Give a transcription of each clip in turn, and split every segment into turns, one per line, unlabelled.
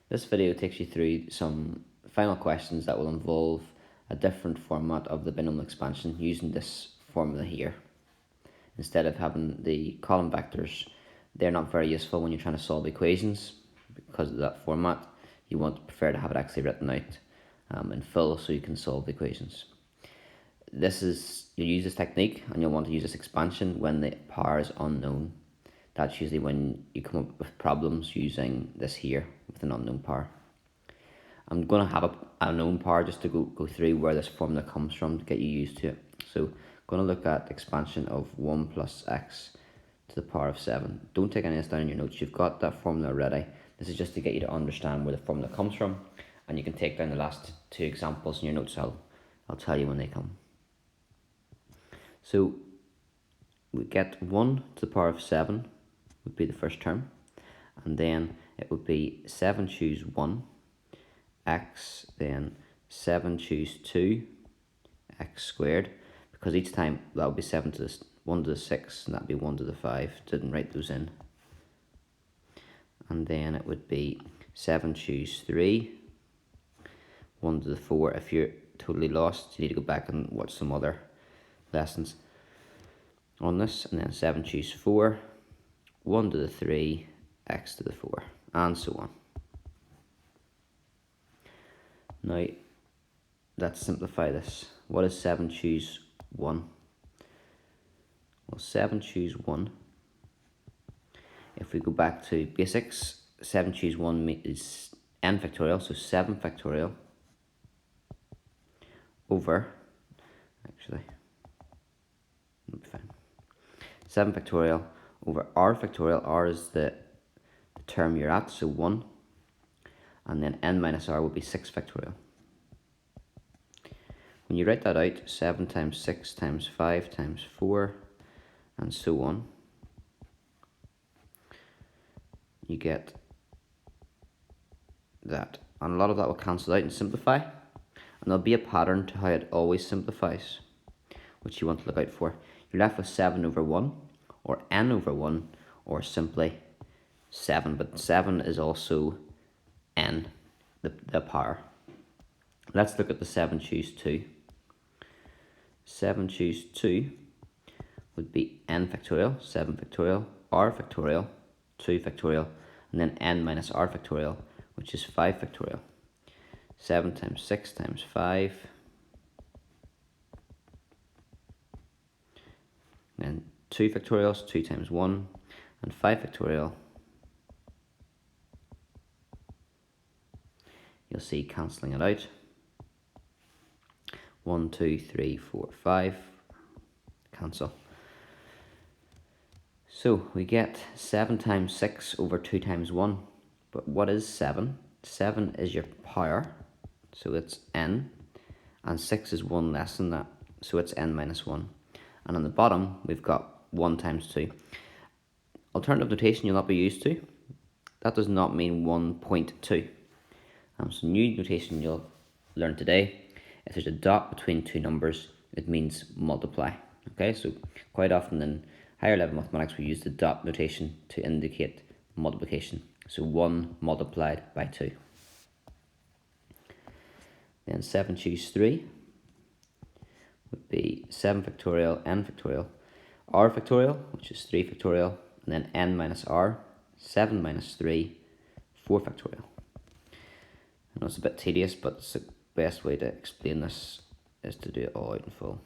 This video takes you through some final questions that will involve a different format of the binomial expansion using this formula here. Instead of having the column vectors, they're not very useful when you're trying to solve equations because of that format. You prefer to have it actually written out in full so you can solve the equations. You use this technique and you'll want to use this expansion when the power is unknown. That's usually when you come up with problems using this here with an unknown power. I'm going to have a known power just to go through where this formula comes from to get you used to it. So I'm going to look at expansion of 1 plus x to the power of 7. Don't take any of this down in your notes. You've got that formula already. This is just to get you to understand where the formula comes from, and you can take down the last two examples in your notes. I'll tell you when they come. So we get 1 to the power of 7 would be the first term, and then it would be 7 choose 1 x, then 7 choose 2 x squared, because each time that would be 7 to the 1 to the 6, and that would be 1 to the 5. Didn't write those in. And then it would be 7 choose 3 1 to the 4. If you're totally lost, you need to go back and watch some other lessons on this. And then 7 choose 4 1 to the 3 x to the 4, and so on. Now let's simplify this. What is 7 choose 1? Well, 7 choose 1, if we go back to basics, 7 choose 1 is n factorial, so 7 factorial over, actually, that'll be fine, 7 factorial over r factorial. R is the term you're at, so 1, and then n minus r will be 6 factorial. When you write that out, 7 times 6 times 5 times 4, and so on, you get that. And a lot of that will cancel out and simplify, and there'll be a pattern to how it always simplifies, which you want to look out for. You're left with 7 over 1, or n over 1, or simply 7, but 7 is also n, the power. Let's look at the 7 choose 2. 7 choose 2 would be n factorial, 7 factorial, r factorial, 2 factorial, and then n minus r factorial, which is 5 factorial. 7 times 6 times 5, then 2 factorials, 2 times 1, and 5 factorial. You'll see cancelling it out. 1, 2, 3, 4, 5, cancel. So we get 7 times 6 over 2 times 1. But what is 7? 7 is your power, so it's n, and 6 is 1 less than that, so it's n minus 1. And on the bottom, we've got 1 times 2. Alternative notation you'll not be used to. That does not mean 1.2. So new notation you'll learn today. If there's a dot between two numbers, it means multiply. Okay, so quite often in higher level mathematics we use the dot notation to indicate multiplication. So 1 multiplied by 2. Then 7 choose 3 would be 7 factorial, n factorial, r factorial, which is 3 factorial, and then n minus r, 7 minus 3, 4 factorial. I know it's a bit tedious, but it's the best way to explain this is to do it all out in full.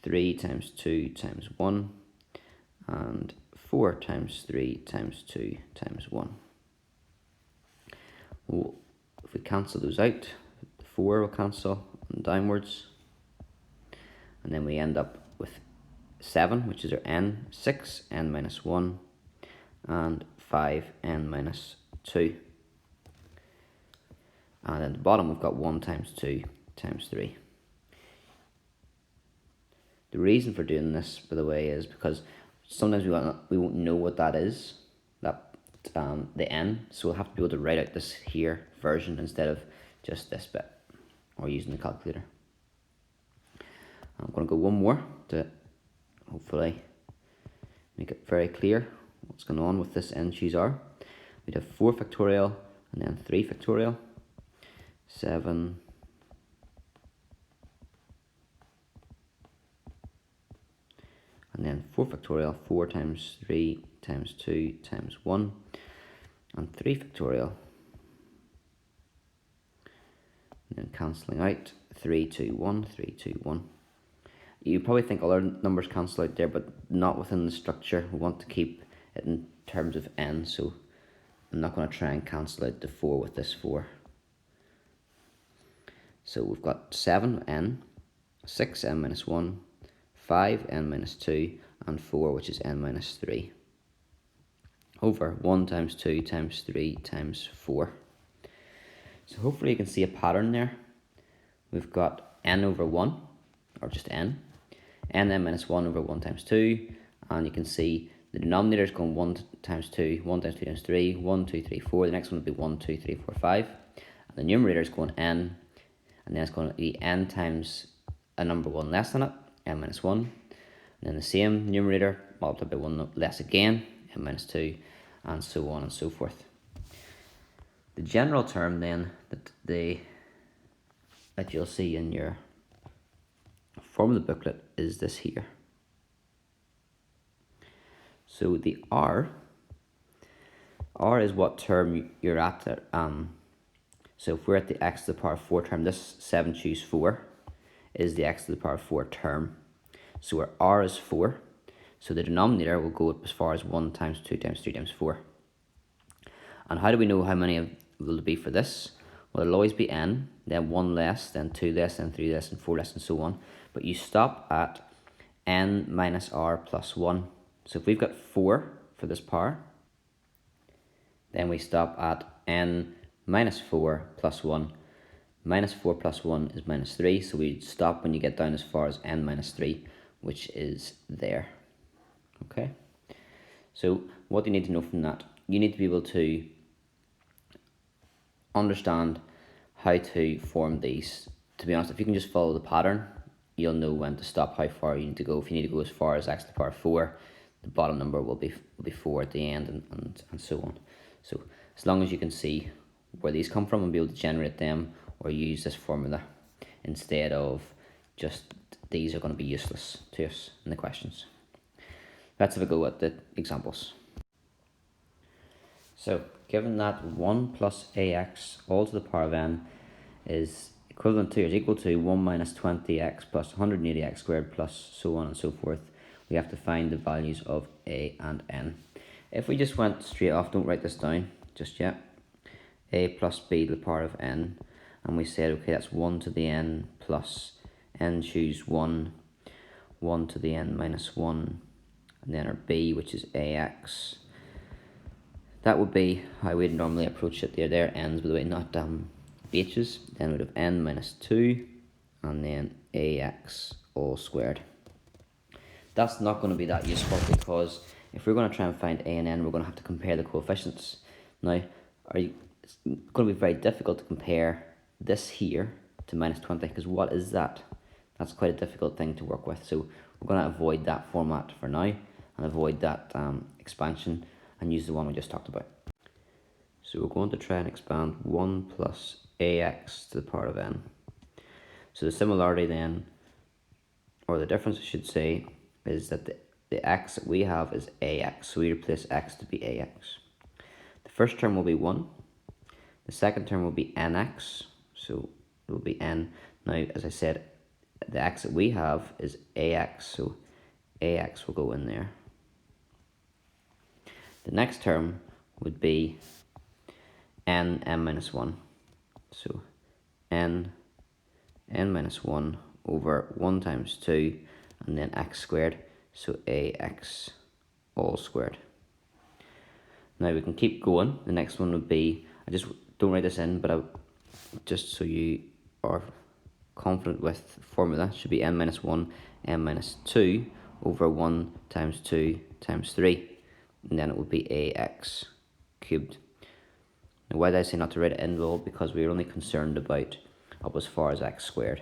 3 times 2 times 1, and 4 times 3 times 2 times 1. Well, if we cancel those out, 4 will cancel and downwards, and then we end up with 7, which is our n, 6 n minus 1, and 5 n minus 2. And at the bottom we've got 1 times 2 times 3. The reason for doing this, by the way, is because sometimes we won't know what that is, the n, so we'll have to be able to write out this here version instead of just this bit, or using the calculator. I'm going to go one more to hopefully make it very clear what's going on with this n choose r. we'd have 4 factorial and then 3 factorial, 7, and then 4 factorial, 4 times 3 times 2 times 1, and 3 factorial, and then cancelling out, 3, 2, 1, 3, 2, 1. You probably think other numbers cancel out there, but not within the structure. We want to keep it in terms of n, so I'm not going to try and cancel out the 4 with this 4. So we've got 7n, 6n minus 1, 5n minus 2, and 4, which is n minus 3, over 1 times 2 times 3 times 4. So hopefully you can see a pattern there. We've got n over 1, or just n minus 1 over 1 times 2, and you can see the denominator is going 1 times 2, 1 times 2 times 3, 1, 2, 3, 4. The next one will be 1, 2, 3, 4, 5. And the numerator is going n, and then it's going to be n times a number 1 less than it, n minus 1. And then the same numerator multiplied by 1 less again, n minus 2, and so on and so forth. The general term then that you'll see in your formula booklet is this here. So the r is what term you're at there. So if we're at the x to the power 4 term, this 7 choose 4 is the x to the power 4 term. So our r is 4. So the denominator will go up as far as 1 times 2 times 3 times 4. And how do we know how many will it be for this? Well, it'll always be n, then 1 less, then 2 less, then 3 less, and 4 less, and so on. But you stop at n minus r plus 1. So if we've got 4 for this power, then we stop at n minus 4 plus 1. Minus 4 plus 1 is minus 3, so we stop when you get down as far as n minus 3, which is there. Okay? So what do you need to know from that? You need to be able to understand how to form these. To be honest, if you can just follow the pattern, you'll know when to stop, how far you need to go. If you need to go as far as x to the power 4, the bottom number will be 4 at the end, and so on. So as long as you can see where these come from and be able to generate them or use this formula instead of just these are going to be useless to us in the questions. Let's have a go at the examples. So given that 1 plus ax all to the power of n is equivalent to or is equal to 1 minus 20x plus 180x squared plus so on and so forth, we have to find the values of a and n. If we just went straight off, don't write this down just yet, a plus b to the power of n, and we said, okay, that's 1 to the n plus n choose 1, 1 to the n minus 1, and then our b, which is ax. That would be how we'd normally approach it. They're n's, by the way, not bh's. Then we'd have n minus 2, and then ax all squared. That's not going to be that useful, because if we're going to try and find a and n, we're going to have to compare the coefficients. Now, it's going to be very difficult to compare this here to minus 20, because what is that? That's quite a difficult thing to work with. So we're going to avoid that format for now, and avoid that expansion, and use the one we just talked about. So we're going to try and expand 1 plus ax to the power of n. So the similarity then, or the difference I should say, is that the x that we have is ax, so we replace x to be ax. The first term will be 1, the second term will be nx, so it will be n. Now, as I said, the x that we have is ax, so ax will go in there. The next term would be n minus 1, so n minus 1 over 1 times 2, and then x squared, so ax all squared. Now we can keep going. The next one would be, I just don't write this in, but just so you are confident with the formula, should be n minus 1, n minus 2 over 1 times 2 times 3, and then it would be ax cubed. Now why did I say not to write it in? Well, because we're only concerned about up as far as x squared,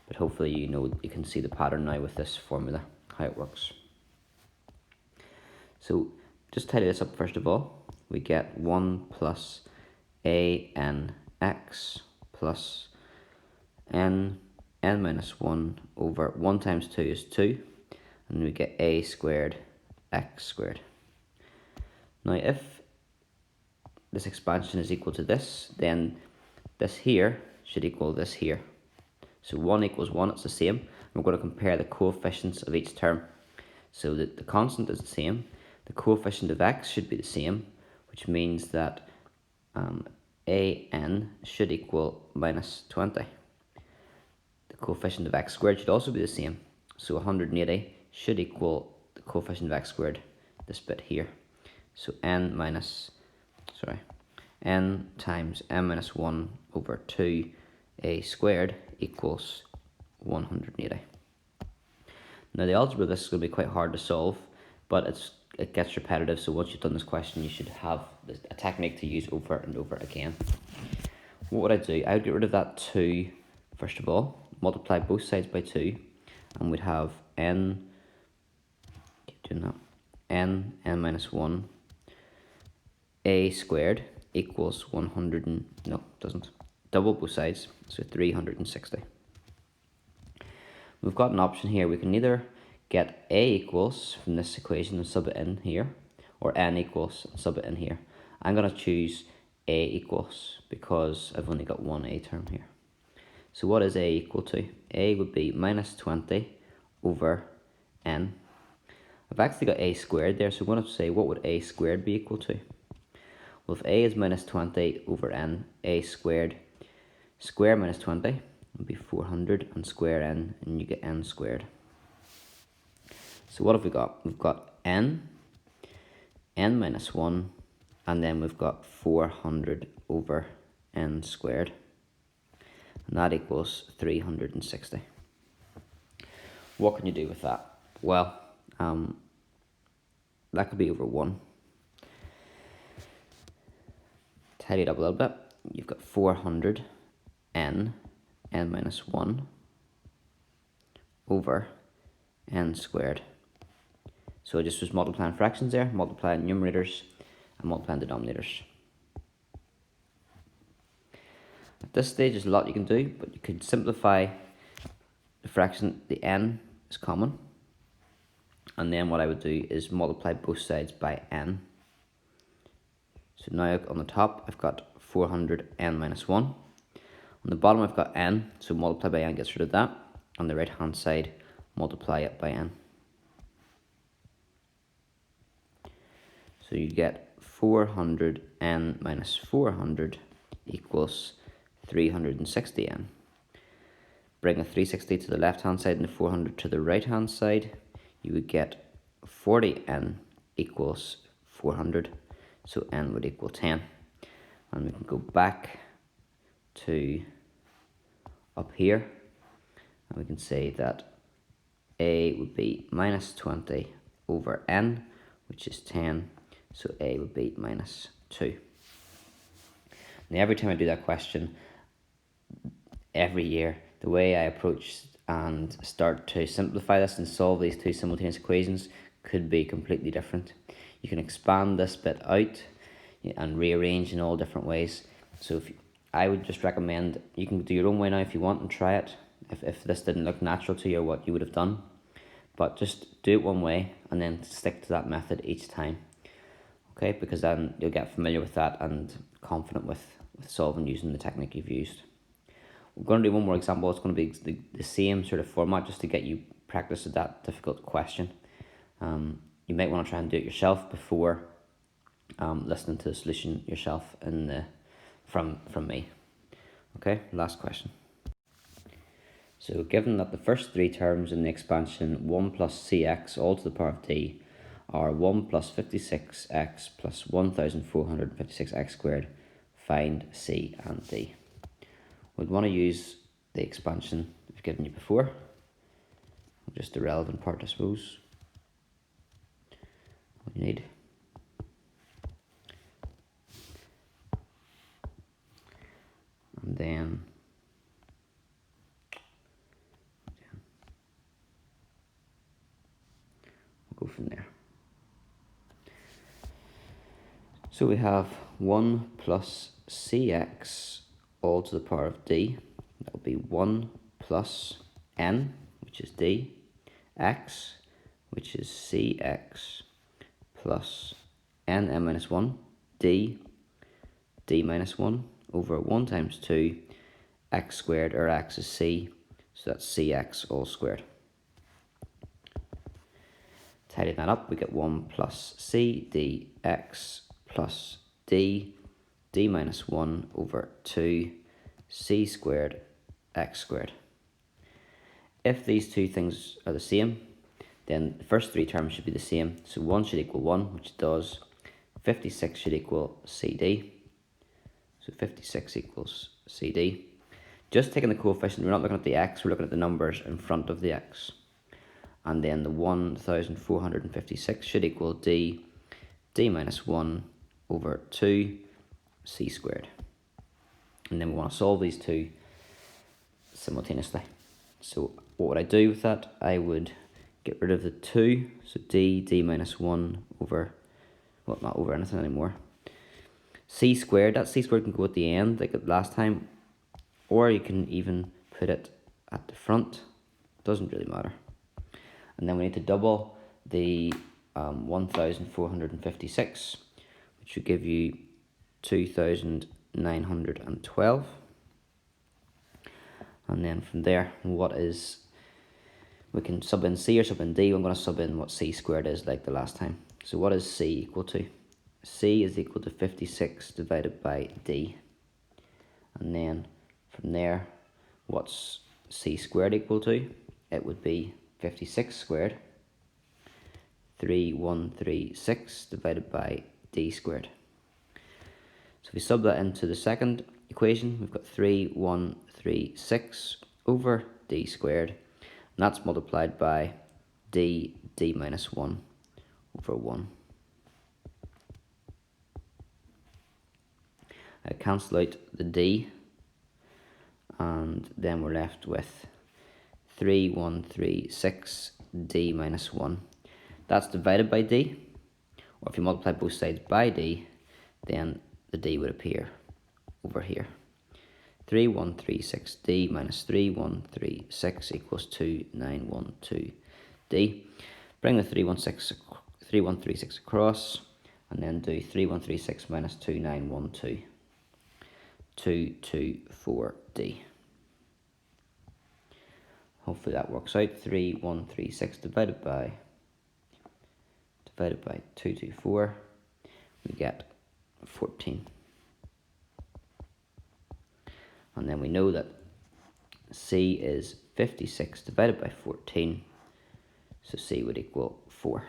but hopefully you can see the pattern now with this formula, how it works. So just tidy this up first of all. we get 1 plus ANX plus n minus 1 over 1 times 2 is 2, and we get a squared x squared. Now if this expansion is equal to this, then this here should equal this here. So 1 equals 1, it's the same. We're going to compare the coefficients of each term. So that the constant is the same, the coefficient of x should be the same, which means that an should equal minus 20. The coefficient of x squared should also be the same. So 180 should equal the coefficient of x squared, this bit here. So n times n minus 1 over 2a squared equals 180. Now the algebra of this is going to be quite hard to solve, but it gets repetitive, so once you've done this question you should have a technique to use over and over again. What would I do? I would get rid of that 2 first of all, multiply both sides by 2, and we'd have n minus 1 a squared equals 100 and, no, it doesn't. Double both sides, so 360. We've got an option here. We can either get a equals from this equation and sub it in here, or n equals and sub it in here. I'm going to choose a equals because I've only got one a term here. So what is a equal to? A would be minus 20 over n. I've actually got a squared there, so I'm going to say what would a squared be equal to? Well, if a is minus 20 over n, a squared, square minus 20 would be 400, and square n, and you get n squared. So what have we got? We've got n minus 1, and then we've got 400 over n squared, and that equals 360. What can you do with that? Well, that could be over 1. Tidy it up a little bit. You've got 400 n minus 1 over n squared. So I just was multiplying fractions there, multiplying numerators and multiplying denominators. At this stage there's a lot you can do, but you could simplify the fraction. The n is common, and then what I would do is multiply both sides by n. So now on the top I've got 400 n minus 1. On the bottom I've got n, so multiply by n gets rid of that. On the right hand side, multiply it by n. So you get 400 n minus 400 equals 360 n. Bring a 360 to the left hand side and a 400 to the right hand side. You would get 40 n equals 400. So n would equal 10. And we can go back to up here, and we can say that a would be minus 20 over n, which is 10, so a would be minus 2. Now every time I do that question, every year, the way I approach and start to simplify this and solve these two simultaneous equations could be completely different. You can expand this bit out and rearrange in all different ways. So I would just recommend, you can do your own way now if you want and try it, if this didn't look natural to you or what you would have done. But just do it one way and then stick to that method each time. Okay, because then you'll get familiar with that and confident with solving using the technique you've used. We're going to do one more example. It's going to be the same sort of format just to get you practice with that difficult question. You might want to try and do it yourself before listening to the solution yourself from me. Okay, last question. So given that the first three terms in the expansion 1 plus cx all to the power of d are 1 plus 56x plus 1456x squared, find c and d. We'd want to use the expansion I've given you before, just the relevant part I suppose. What you need. And then we'll go from there. So we have 1 plus cx all to the power of d. That will be 1 plus n, which is d, x, which is cx, plus n minus 1, d minus 1, over 1 times 2, x squared, or x is c, so that's cx all squared. Tidying that up, we get 1 plus c dx plus d minus 1 over 2 c squared x squared. If these two things are the same, then the first three terms should be the same. So 1 should equal 1, which it does. 56 should equal cd. So 56 equals cd. Just taking the coefficient, we're not looking at the x, we're looking at the numbers in front of the x. And then the 1456 should equal d minus 1 over 2 c squared. And then we want to solve these two simultaneously. So what would I do with that? I would get rid of the 2, so d minus 1 over, well, not over anything anymore. C squared, that c squared can go at the end like last time, or you can even put it at the front, doesn't really matter. And then we need to double the 1456, which would give you 2912. And then from there, we can sub in c or sub in d. I'm going to sub in what c squared is like the last time. So what is c equal to? C is equal to 56 divided by d. And then from there, what's c squared equal to? It would be 56 squared, 3136 divided by d squared. So if we sub that into the second equation, we've got 3136 over d squared, and that's multiplied by d minus 1 over 1. I cancel out the d, and then we're left with 3136 d minus 1. That's divided by d, or if you multiply both sides by d, then the d would appear over here. 3136d minus 3136 equals 2912d. Bring the 3136 across, and then do 3136 minus 2912. 224d. Hopefully that works out. 3136 divided by 224, we get 14. And then we know that c is 56 divided by 14, so c would equal 4.